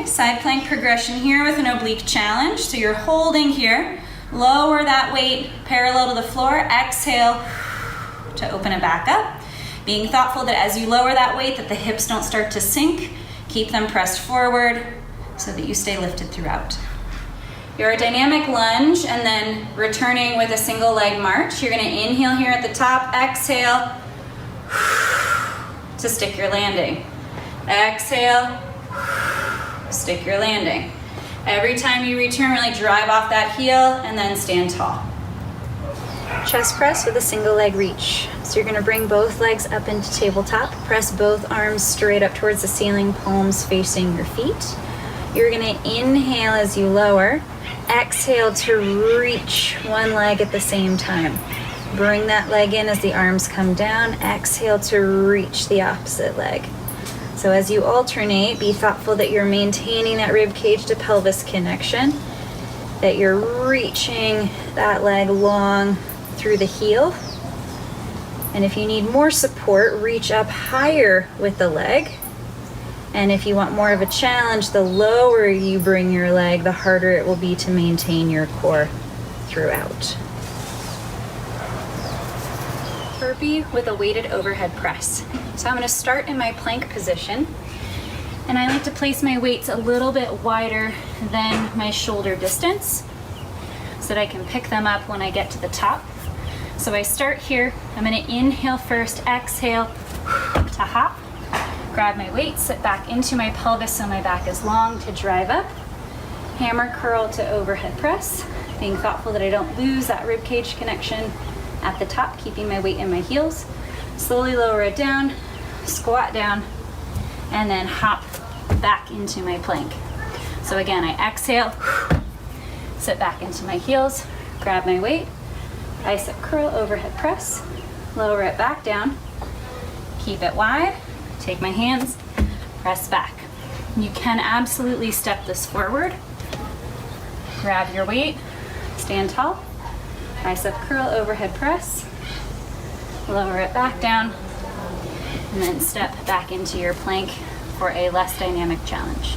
side plank progression here with an oblique challenge. So you're holding here, lower that weight parallel to the floor, exhale to open it back up. Being thoughtful that as you lower that weight that the hips don't start to sink, keep them pressed forward so that you stay lifted throughout. Your dynamic lunge and then returning with a single leg march. You're gonna inhale here at the top, exhale to stick your landing. Exhale, stick your landing. Every time you return, really drive off that heel and then stand tall. Chest press with a single leg reach. So you're gonna bring both legs up into tabletop, press both arms straight up towards the ceiling, palms facing your feet. You're gonna inhale as you lower, exhale to reach one leg at the same time. Bring that leg in as the arms come down, exhale to reach the opposite leg. So as you alternate, be thoughtful that you're maintaining that rib cage to pelvis connection, that you're reaching that leg long through the heel. And if you need more support, reach up higher with the leg. And if you want more of a challenge, the lower you bring your leg, the harder it will be to maintain your core throughout. Burpee with a weighted overhead press. So I'm going to start in my plank position, and I like to place my weights a little bit wider than my shoulder distance so that I can pick them up when I get to the top. So I start here, I'm going to inhale first, exhale to hop, grab my weight, sit back into my pelvis so my back is long to drive up, hammer curl to overhead press, being thoughtful that I don't lose that rib cage connection at the top, keeping my weight in my heels. Slowly lower it down, squat down, and then hop back into my plank. So again, I exhale, sit back into my heels, grab my weight, bicep curl, overhead press, lower it back down, keep it wide, take my hands, press back. You can absolutely step this forward, grab your weight, stand tall, bicep curl, overhead press, lower it back down, and then step back into your plank for a less dynamic challenge.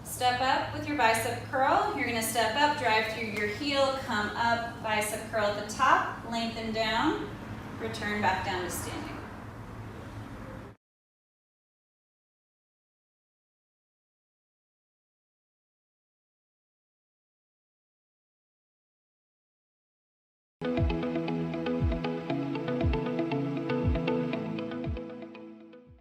Step up with your bicep curl. You're gonna step up, drive through your heel, come up, bicep curl at the top, lengthen down, return back down to standing.